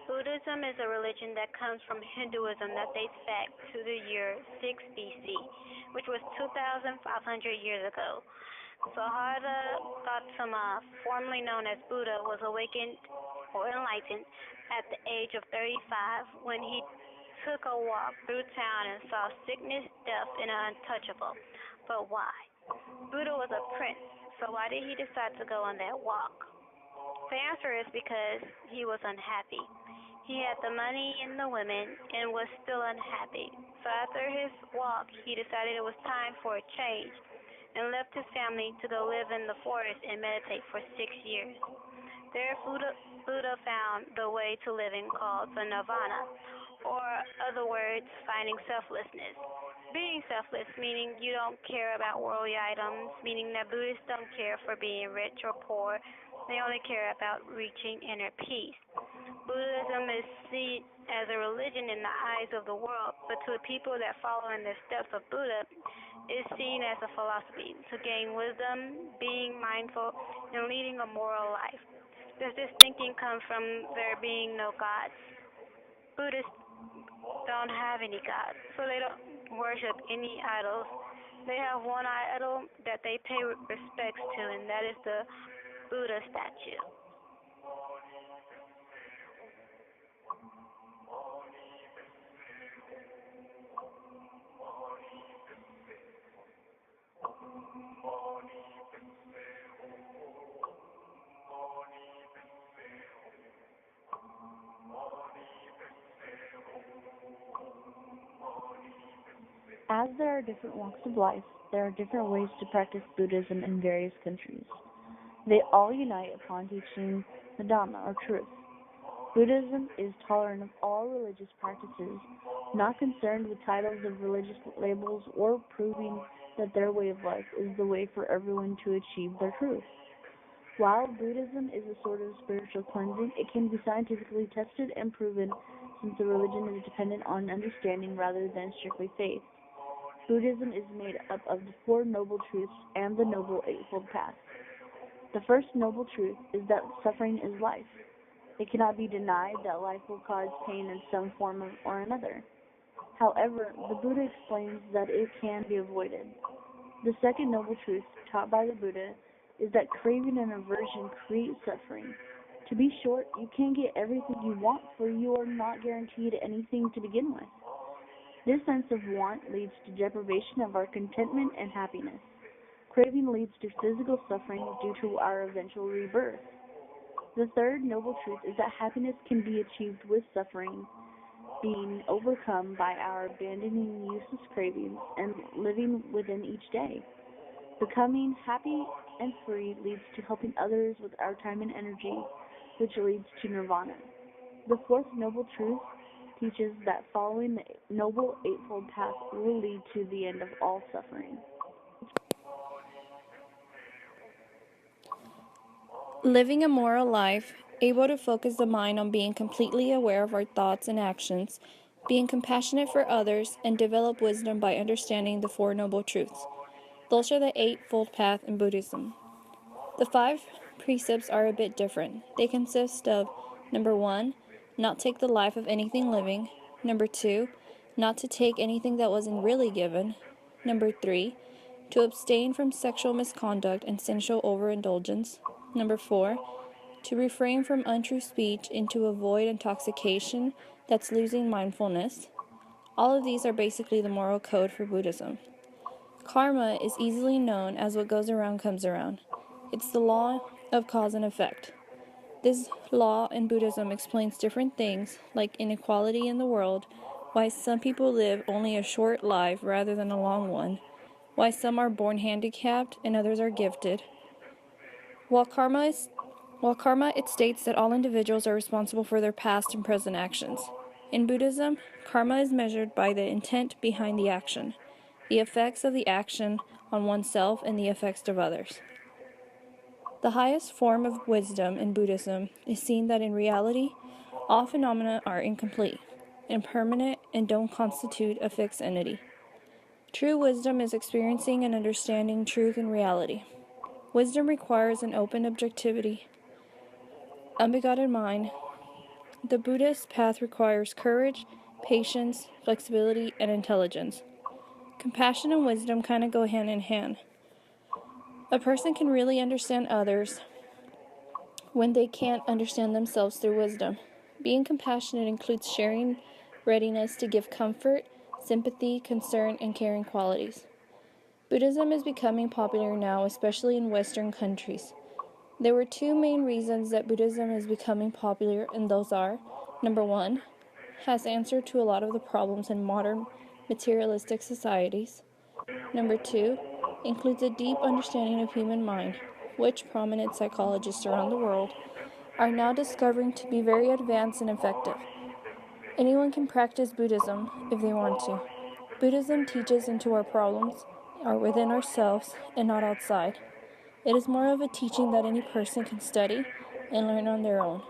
Buddhism is a religion that comes from Hinduism that dates back to the year 6 BC, which was 2,500 years ago. Siddhartha Gautama, formerly known as Buddha, was awakened or enlightened at the age of 35 when he took a walk through town and saw sickness, death, and untouchable. But why? Buddha was a prince, so why did he decide to go on that walk? The answer is because he was unhappy. He had the money and the women and was still unhappy. So after his walk, he decided it was time for a change and left his family to go live in the forest and meditate for 6 years. There, Buddha found the way to living called the nirvana, or other words, finding selflessness. Being selfless, meaning you don't care about worldly items, meaning that Buddhists don't care for being rich or poor. They only care about reaching inner peace. Buddhism is seen as a religion in the eyes of the world, but to the people that follow in the steps of Buddha, is seen as a philosophy to gain wisdom, being mindful, and leading a moral life. Does this thinking come from there being no gods? Buddhists don't have any gods, so they don't worship any idols. They have one idol that they pay respects to, and that is the Buddha statue. As there are different walks of life, there are different ways to practice Buddhism in various countries. They all unite upon teaching the Dhamma, or truth. Buddhism is tolerant of all religious practices, not concerned with titles of religious labels or proving that their way of life is the way for everyone to achieve their truth. While Buddhism is a sort of spiritual cleansing, it can be scientifically tested and proven since the religion is dependent on understanding rather than strictly faith. Buddhism is made up of the Four Noble Truths and the Noble Eightfold Path. The first noble truth is that suffering is life. It cannot be denied that life will cause pain in some form or another. However, the Buddha explains that it can be avoided. The second noble truth taught by the Buddha is that craving and aversion create suffering. To be short, you can't get everything you want, for you are not guaranteed anything to begin with. This sense of want leads to deprivation of our contentment and happiness. Craving leads to physical suffering due to our eventual rebirth. The third noble truth is that happiness can be achieved with suffering, being overcome by our abandoning useless cravings and living within each day. Becoming happy and free leads to helping others with our time and energy, which leads to nirvana. The fourth noble truth teaches that following the Noble Eightfold Path will lead to the end of all suffering. Living a moral life, able to focus the mind on being completely aware of our thoughts and actions, being compassionate for others, and develop wisdom by understanding the Four Noble Truths. Those are the Eightfold Path in Buddhism. The 5 precepts are a bit different. They consist of, number 1, not take the life of anything living. Number 2, not to take anything that wasn't really given. Number 3, to abstain from sexual misconduct and sensual overindulgence. Number 4, to refrain from untrue speech and to avoid intoxication, that's losing mindfulness. All of these are basically the moral code for Buddhism. Karma is easily known as what goes around comes around. It's the law of cause and effect. This law in Buddhism explains different things, like inequality in the world, why some people live only a short life rather than a long one, why some are born handicapped and others are gifted. While karma, it states that all individuals are responsible for their past and present actions. In Buddhism, karma is measured by the intent behind the action, the effects of the action on oneself and the effects of others. The highest form of wisdom in Buddhism is seen that in reality, all phenomena are incomplete, impermanent, and don't constitute a fixed entity. True wisdom is experiencing and understanding truth and reality. Wisdom requires an open objectivity, unbegotten mind. The Buddhist path requires courage, patience, flexibility, and intelligence. Compassion and wisdom kind of go hand in hand. A person can really understand others when they can't understand themselves through wisdom. Being compassionate includes sharing readiness to give comfort, sympathy, concern, and caring qualities. Buddhism is becoming popular now, especially in Western countries. There were two main reasons that Buddhism is becoming popular, and those are: number one, has answer to a lot of the problems in modern materialistic societies. Number two, includes a deep understanding of human mind, which prominent psychologists around the world are now discovering to be very advanced and effective. Anyone can practice Buddhism if they want to. Buddhism teaches into our problems are within ourselves and not outside. It is more of a teaching that any person can study and learn on their own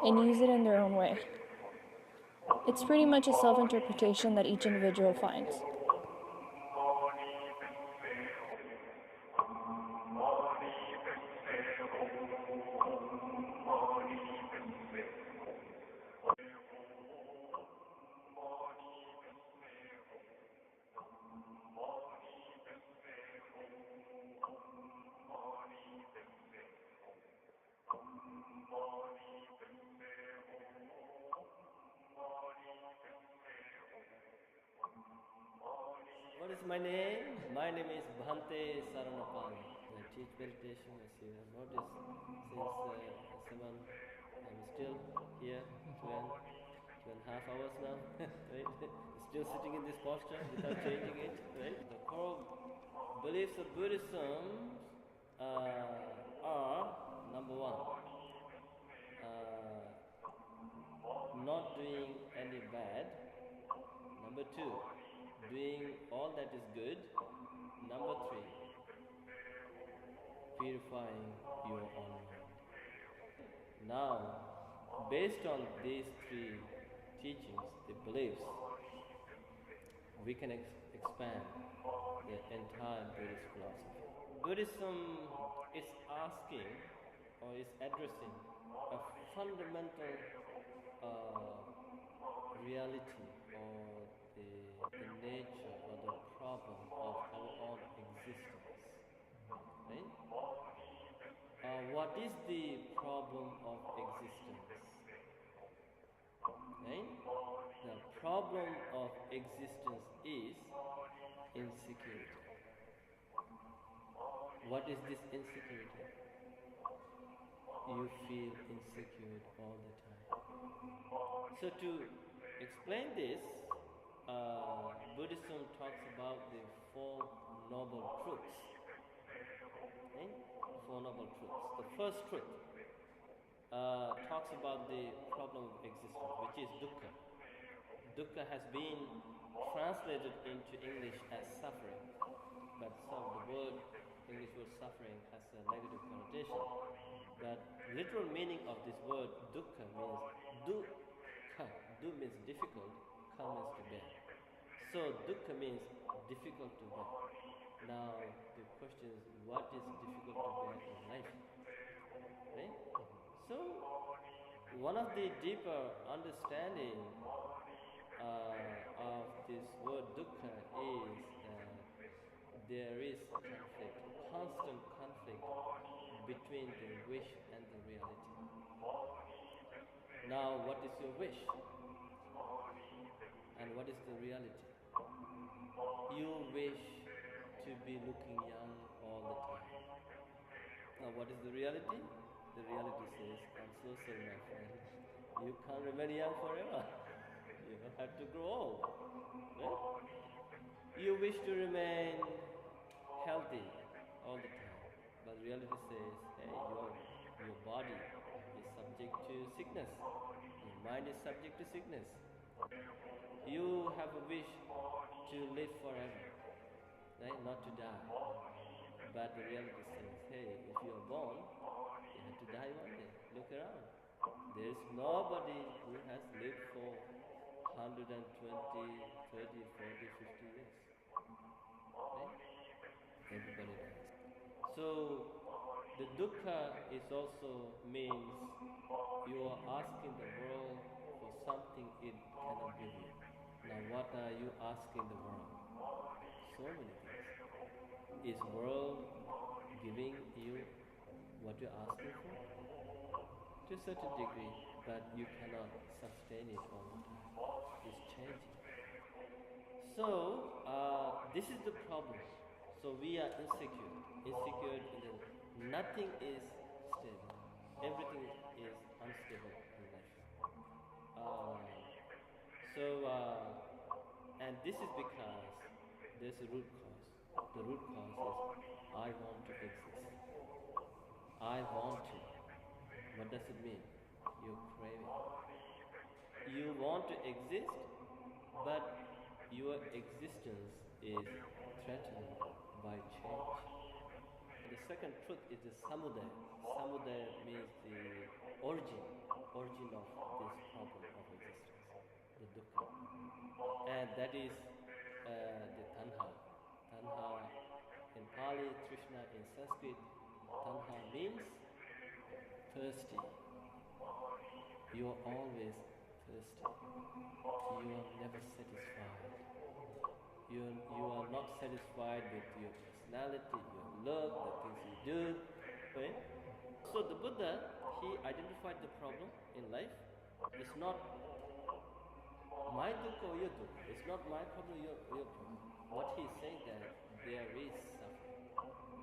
and use it in their own way. It's pretty much a self-interpretation that each individual finds. What is my name? My name is Bhante Saranapani. I teach meditation, as you have noticed, since 7. I'm still here, 2.5 hours now, right? Still sitting in this posture without changing it, right? The core beliefs of Buddhism are number one, not doing any bad. Number two, doing all that is good. Number three, purifying your own mind. Now, based on these three teachings, the beliefs, we can expand the entire Buddhist philosophy. Buddhism is asking or is addressing a fundamental reality or the nature or the problem of our own existence. Right? What is the problem of existence? Right? The problem of existence is insecurity. What is this insecurity? You feel insecure all the time. So to explain this, Buddhism talks about the Four Noble Truths. Right? Four Noble Truths. The first truth talks about the problem of existence, which is dukkha. Dukkha has been translated into English as suffering, but the English word suffering has a negative connotation. But literal meaning of this word dukkha means dukkha. Du means difficult, kha means to bear. So dukkha means difficult to bear. Now the question is, what is difficult to bear in life? Right? So one of the deeper understanding of this word dukkha is that there is conflict, constant conflict between the wish and the reality. Now, what is your wish? And what is the reality? You wish to be looking young all the time. Now, what is the reality? The reality says, I'm so sorry, my friend. You can't remain young forever. You have to grow old. Right? You wish to remain healthy all the time. But reality says, hey, your body is subject to sickness. Your mind is subject to sickness. You have a wish to live forever, right? Not to die. But the reality says, hey, if you are born, you have to die one day. Look around. There is nobody who has lived for 120, 30, 40, 50 years. Right? Everybody dies. So The dukkha is also means you are asking the world for something it cannot give you. Now what are you asking the world? So many things. Is world giving you what you're asking for? To a certain degree, but you cannot sustain it all the time. It's changing. So this is the problem. So we are insecure. Insecure in the nothing is stable. Everything is unstable in life. Uh, and this is because there's a root cause. The root cause is I want to exist. I want to. What does it mean? You're craving. You want to exist, but your existence is threatened by change. And the second truth is the samudaya. Samudaya means the origin of this problem of existence, the dukkha. And that is the tanha. Tanha in Pali, Trishna in Sanskrit. Tanha means thirsty. You are always thirsty. You are never satisfied. You are not satisfied with your personality, your look, the things you do. Right? So the Buddha, he identified the problem in life. It's not my dukkha or your dukkha. It's not my problem, your problem. What he is saying that there is suffering.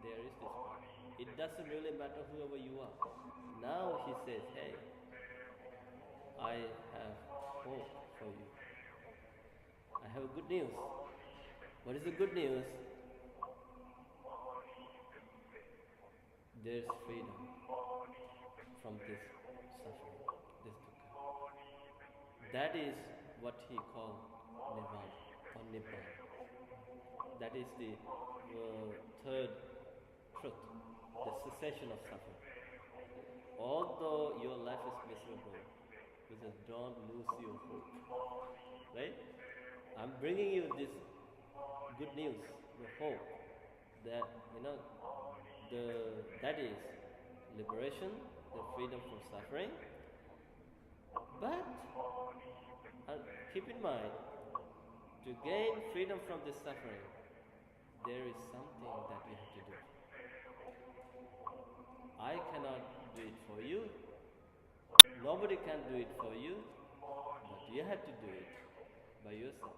There is this problem. It doesn't really matter whoever you are. Now he says, hey, I have hope for you. I have good news. What is the good news? There's freedom from this suffering, this dukkha. That is what he called nirvana or nibbana. That is the third truth, the cessation of suffering. Although your life is miserable, you just don't lose your hope. Right? I'm bringing you this good news, the hope that that is liberation, the freedom from suffering. But keep in mind, to gain freedom from this suffering, there is something that you have to do. I cannot do it for you. Nobody can do it for you, but you have to do it by yourself.